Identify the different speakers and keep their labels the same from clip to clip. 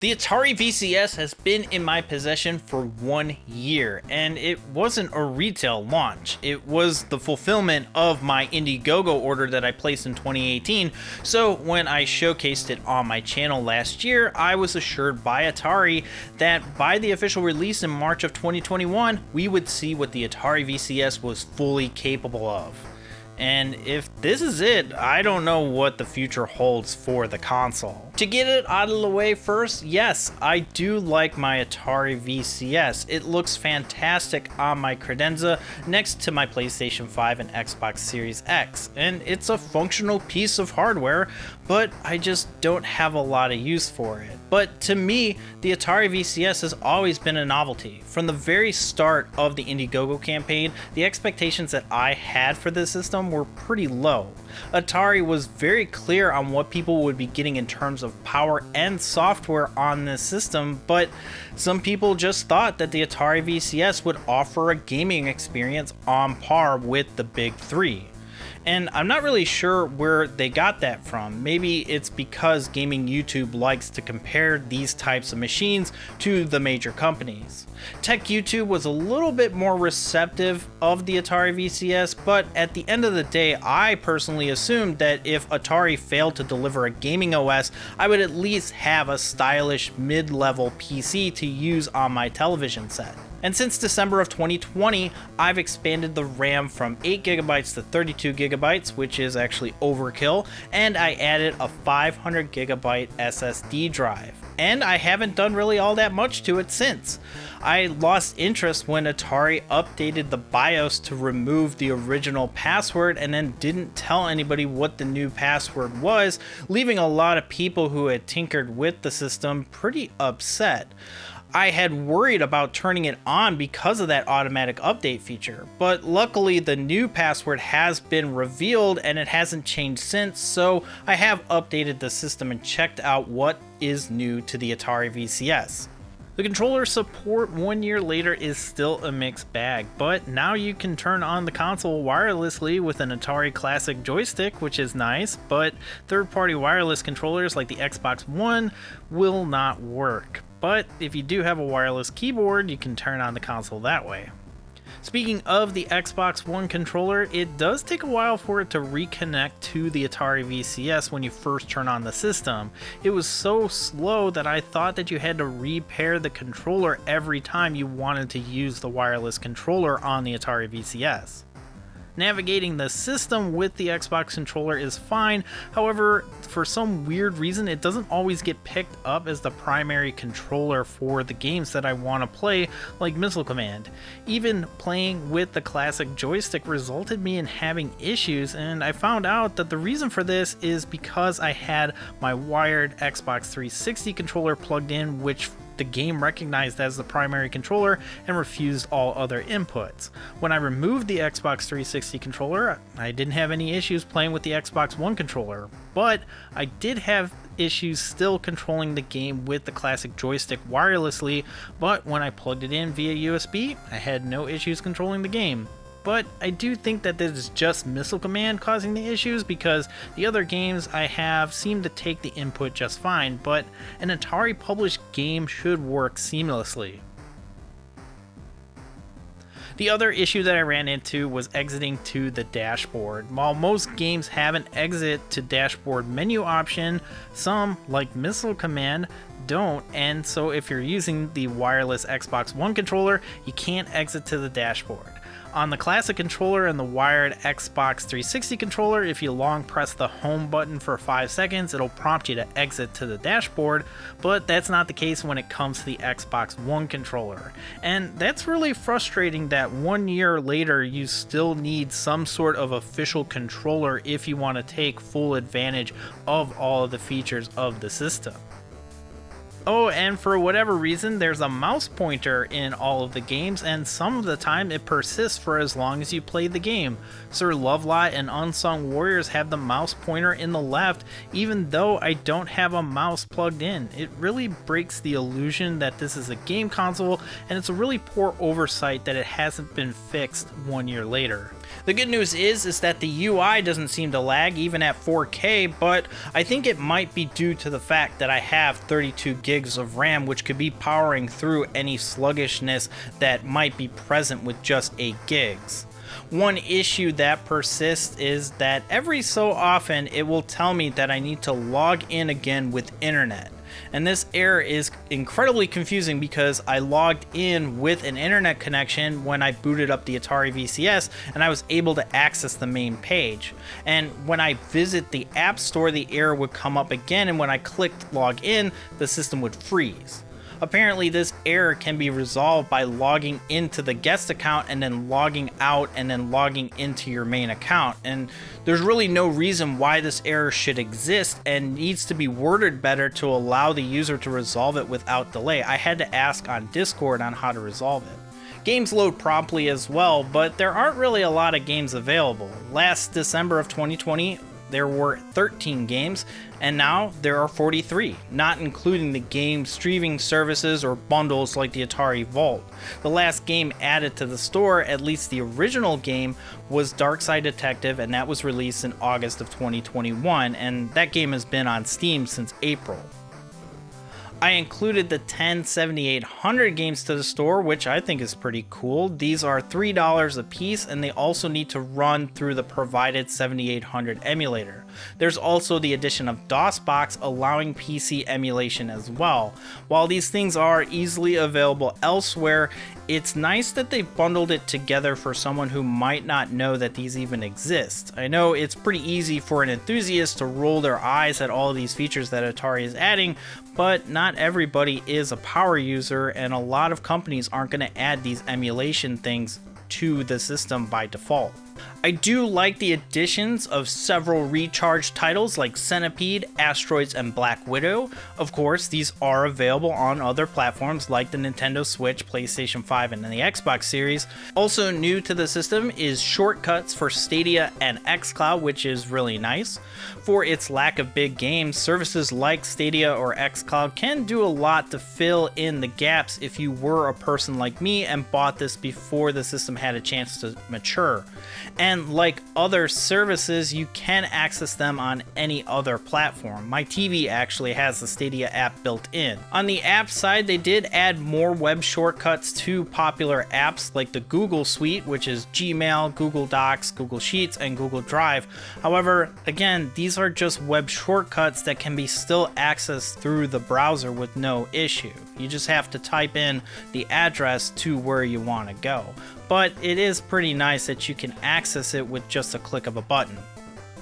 Speaker 1: The Atari VCS has been in my possession for 1 year, and it wasn't a retail launch. It was the fulfillment of my Indiegogo order that I placed in 2018, so when I showcased it on my channel last year, I was assured by Atari that by the official release in March of 2021, we would see what the Atari VCS was fully capable of. And if this is it, I don't know what the future holds for the console. To get it out of the way first, yes, I do like my Atari VCS. It looks fantastic on my credenza next to my PlayStation 5 and Xbox Series X, and it's a functional piece of hardware, but I just don't have a lot of use for it. But to me, the Atari VCS has always been a novelty. From the very start of the Indiegogo campaign, the expectations that I had for this system were pretty low. Atari was very clear on what people would be getting in terms of power and software on this system, but some people just thought that the Atari VCS would offer a gaming experience on par with the big three. And I'm not really sure where they got that from. Maybe it's because gaming YouTube likes to compare these types of machines to the major companies. Tech YouTube was a little bit more receptive of the Atari VCS, but at the end of the day, I personally assumed that if Atari failed to deliver a gaming OS, I would at least have a stylish mid-level PC to use on my television set. And since December of 2020, I've expanded the RAM from 8GB to 32GB, which is actually overkill, and I added a 500GB SSD drive. And I haven't done really all that much to it since. I lost interest when Atari updated the BIOS to remove the original password and then didn't tell anybody what the new password was, leaving a lot of people who had tinkered with the system pretty upset. I had worried about turning it on because of that automatic update feature, but luckily the new password has been revealed and it hasn't changed since, so I have updated the system and checked out what is new to the Atari VCS. The controller support 1 year later is still a mixed bag, but now you can turn on the console wirelessly with an Atari Classic joystick, which is nice, but third-party wireless controllers like the Xbox One will not work. But if you do have a wireless keyboard, you can turn on the console that way. Speaking of the Xbox One controller, it does take a while for it to reconnect to the Atari VCS when you first turn on the system. It was so slow that I thought that you had to repair the controller every time you wanted to use the wireless controller on the Atari VCS. Navigating the system with the Xbox controller is fine, however, for some weird reason it doesn't always get picked up as the primary controller for the games that I want to play, like Missile Command. Even playing with the classic joystick resulted me in having issues, and I found out that the reason for this is because I had my wired Xbox 360 controller plugged in, which the game recognized as the primary controller and refused all other inputs. When I removed the Xbox 360 controller, I didn't have any issues playing with the Xbox One controller, but I did have issues still controlling the game with the classic joystick wirelessly, but when I plugged it in via USB, I had no issues controlling the game. But I do think that this is just Missile Command causing the issues, because the other games I have seem to take the input just fine, but an Atari published game should work seamlessly. The other issue that I ran into was exiting to the dashboard. While most games have an exit to dashboard menu option, some, like Missile Command, don't, and so if you're using the wireless Xbox One controller, you can't exit to the dashboard. On the classic controller and the wired Xbox 360 controller, if you long press the home button for 5 seconds, it'll prompt you to exit to the dashboard, but that's not the case when it comes to the Xbox One controller. And that's really frustrating that 1 year later you still need some sort of official controller if you want to take full advantage of all of the features of the system. Oh, and for whatever reason, there's a mouse pointer in all of the games, and some of the time it persists for as long as you play the game. Sir Lovelot and Unsung Warriors have the mouse pointer in the left, even though I don't have a mouse plugged in. It really breaks the illusion that this is a game console, and it's a really poor oversight that it hasn't been fixed 1 year later. The good news is that the UI doesn't seem to lag even at 4K, but I think it might be due to the fact that I have 32 gigs of RAM, which could be powering through any sluggishness that might be present with just 8 gigs. One issue that persists is that every so often it will tell me that I need to log in again with internet. And this error is incredibly confusing because I logged in with an internet connection when I booted up the Atari VCS and I was able to access the main page. And when I visit the App Store, the error would come up again, and when I clicked log in, the system would freeze. Apparently, this error can be resolved by logging into the guest account and then logging out and then logging into your main account. And there's really no reason why this error should exist and needs to be worded better to allow the user to resolve it without delay. I had to ask on Discord on how to resolve it. Games load promptly as well, but there aren't really a lot of games available. Last December of 2020, there were 13 games, and now there are 43, not including the game streaming services or bundles like the Atari Vault. The last game added to the store, at least the original game, was Darkside Detective, and that was released in August of 2021, and that game has been on Steam since April. I included the 10 7800 games to the store, which I think is pretty cool. These are $3 a piece, and they also need to run through the provided 7800 emulator. There's also the addition of DOSBox, allowing PC emulation as well. While these things are easily available elsewhere, it's nice that they bundled it together for someone who might not know that these even exist. I know it's pretty easy for an enthusiast to roll their eyes at all of these features that Atari is adding, but not everybody is a power user, and a lot of companies aren't going to add these emulation things to the system by default. I do like the additions of several recharged titles like Centipede, Asteroids, and Black Widow. Of course, these are available on other platforms like the Nintendo Switch, PlayStation 5, and the Xbox Series. Also new to the system is shortcuts for Stadia and xCloud, which is really nice. For its lack of big games, services like Stadia or xCloud can do a lot to fill in the gaps if you were a person like me and bought this before the system had a chance to mature. And like other services, you can access them on any other platform. My TV actually has the Stadia app built in. On the app side, they did add more web shortcuts to popular apps like the Google Suite, which is Gmail, Google Docs, Google Sheets, and Google Drive. However, again, these are just web shortcuts that can be still accessed through the browser with no issue. You just have to type in the address to where you want to go. But it is pretty nice that you can access it with just a click of a button.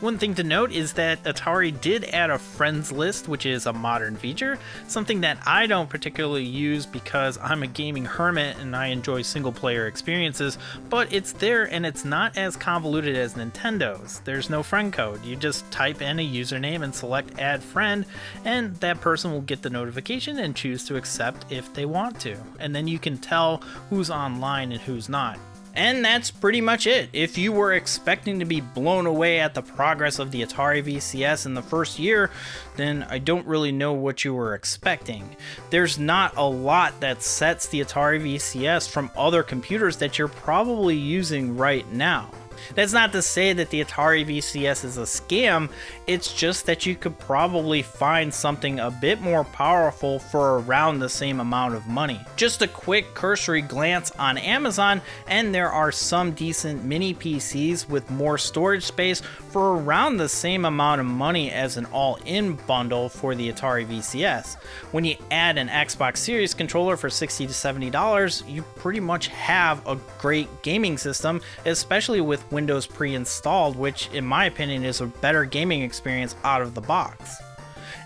Speaker 1: One thing to note is that Atari did add a friends list, which is a modern feature, something that I don't particularly use because I'm a gaming hermit and I enjoy single player experiences, but it's there and it's not as convoluted as Nintendo's. There's no friend code. You just type in a username and select add friend, and that person will get the notification and choose to accept if they want to. And then you can tell who's online and who's not. And that's pretty much it. If you were expecting to be blown away at the progress of the Atari VCS in the first year, then I don't really know what you were expecting. There's not a lot that sets the Atari VCS from other computers that you're probably using right now. That's not to say that the Atari VCS is a scam, it's just that you could probably find something a bit more powerful for around the same amount of money. Just a quick cursory glance on Amazon, and there are some decent mini PCs with more storage space for around the same amount of money as an all-in bundle for the Atari VCS. When you add an Xbox Series controller for $60 to $70, you pretty much have a great gaming system, especially with Windows pre-installed, which in my opinion is a better gaming experience out of the box.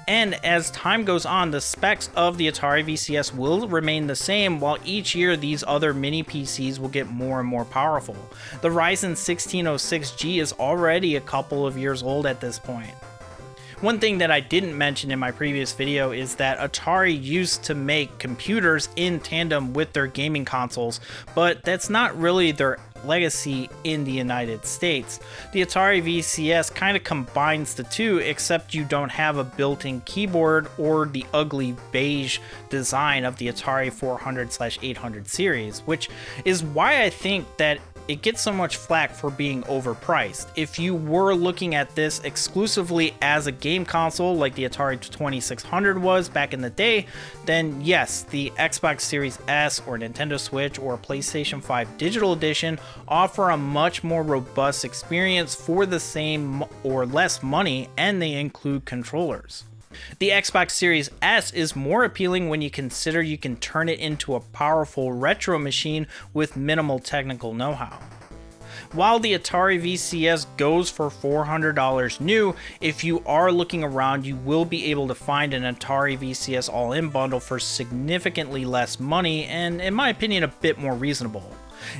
Speaker 1: And as time goes on, the specs of the Atari VCS will remain the same, while each year these other mini PCs will get more and more powerful. The Ryzen 1606G is already a couple of years old at this point. One thing that I didn't mention in my previous video is that Atari used to make computers in tandem with their gaming consoles, but that's not really their legacy in the United States. The Atari VCS kind of combines the two, except you don't have a built-in keyboard or the ugly beige design of the Atari 400/800 series, which is why I think that it gets so much flack for being overpriced. If you were looking at this exclusively as a game console like the Atari 2600 was back in the day, then yes, the Xbox Series S or Nintendo Switch or PlayStation 5 Digital Edition offer a much more robust experience for the same or less money, and they include controllers. The Xbox Series S is more appealing when you consider you can turn it into a powerful retro machine with minimal technical know-how. While the Atari VCS goes for $400 new, if you are looking around, you will be able to find an Atari VCS all-in bundle for significantly less money and, in my opinion, a bit more reasonable.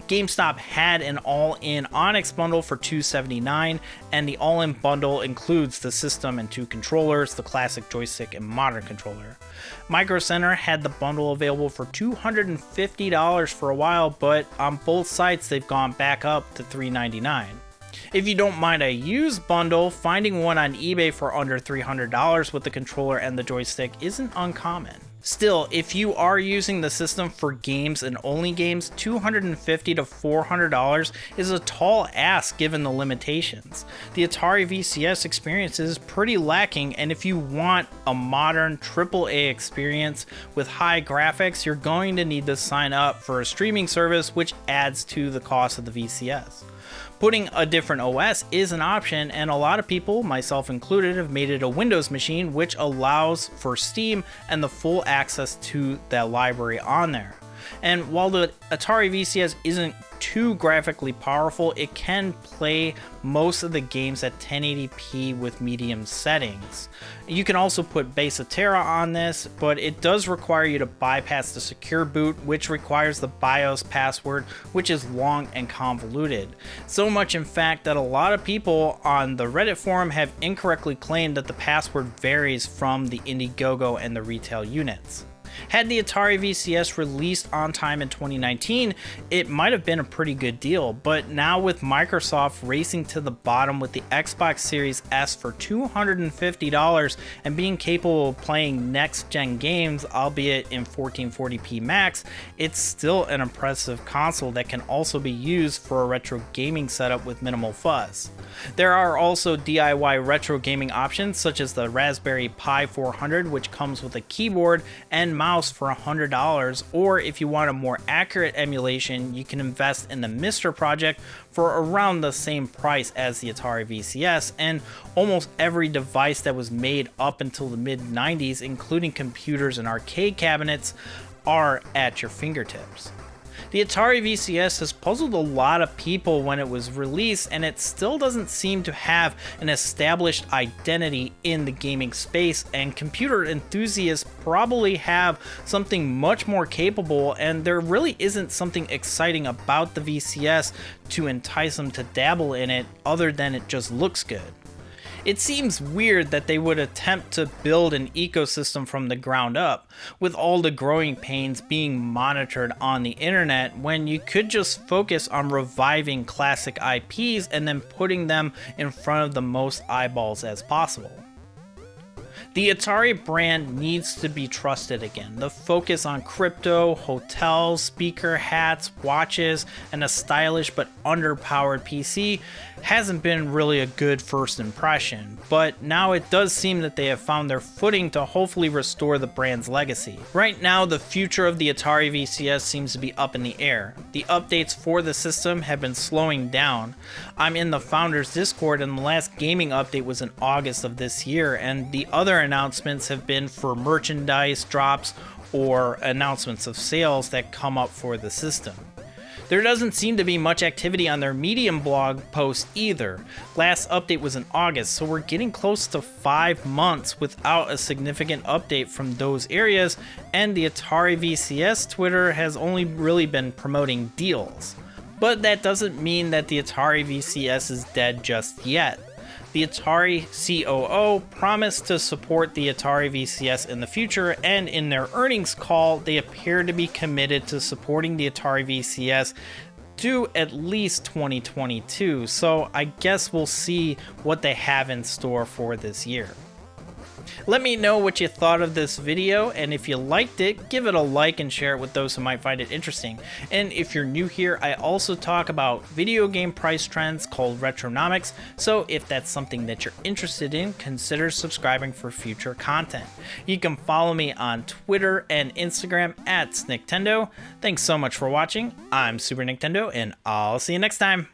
Speaker 1: GameStop had an all-in Onyx bundle for $279, and the all-in bundle includes the system and 2 controllers, the classic joystick and modern controller. Microcenter had the bundle available for $250 for a while, but on both sites they've gone back up to $399. If you don't mind a used bundle, finding one on eBay for under $300 with the controller and the joystick isn't uncommon. Still, if you are using the system for games and only games, $250 to $400 is a tall ask given the limitations. The Atari VCS experience is pretty lacking, and if you want a modern AAA experience with high graphics, you're going to need to sign up for a streaming service, which adds to the cost of the VCS. Putting a different OS is an option, and a lot of people, myself included, have made it a Windows machine, which allows for Steam and the full access to that library on there. And while the Atari VCS isn't too graphically powerful, it can play most of the games at 1080p with medium settings. You can also put base Atari on this, but it does require you to bypass the secure boot, which requires the BIOS password, which is long and convoluted. So much in fact that a lot of people on the Reddit forum have incorrectly claimed that the password varies from the Indiegogo and the retail units. Had the Atari VCS released on time in 2019, it might have been a pretty good deal, but now with Microsoft racing to the bottom with the Xbox Series S for $250 and being capable of playing next-gen games, albeit in 1440p max, it's still an impressive console that can also be used for a retro gaming setup with minimal fuzz. There are also DIY retro gaming options such as the Raspberry Pi 400, which comes with a keyboard and mouse for $100, or if you want a more accurate emulation, you can invest in the Mister project for around the same price as the Atari VCS, and almost every device that was made up until the mid-90s, including computers and arcade cabinets, are at your fingertips. The Atari VCS has puzzled a lot of people when it was released, and it still doesn't seem to have an established identity in the gaming space, and computer enthusiasts probably have something much more capable, and there really isn't something exciting about the VCS to entice them to dabble in it other than it just looks good. It seems weird that they would attempt to build an ecosystem from the ground up, with all the growing pains being monitored on the internet, when you could just focus on reviving classic IPs and then putting them in front of the most eyeballs as possible. The Atari brand needs to be trusted again. The focus on crypto, hotels, speaker hats, watches, and a stylish but underpowered PC hasn't been really a good first impression, but now it does seem that they have found their footing to hopefully restore the brand's legacy. Right now, the future of the Atari VCS seems to be up in the air. The updates for the system have been slowing down. I'm in the Founders Discord, and the last gaming update was in August of this year, and the other announcements have been for merchandise drops or announcements of sales that come up for the system. There doesn't seem to be much activity on their Medium blog post either. Last update was in August, so we're getting close to 5 months without a significant update from those areas, and the Atari VCS Twitter has only really been promoting deals. But that doesn't mean that the Atari VCS is dead just yet. The Atari COO promised to support the Atari VCS in the future, and in their earnings call, they appear to be committed to supporting the Atari VCS to at least 2022, so I guess we'll see what they have in store for this year. Let me know what you thought of this video, and if you liked it, give it a like and share it with those who might find it interesting. And if you're new here, I also talk about video game price trends called Retronomics, so if that's something that you're interested in, consider subscribing for future content. You can follow me on Twitter and Instagram at snicktendo. Thanks so much for watching. I'm Super Nicktendo, and I'll see you next time.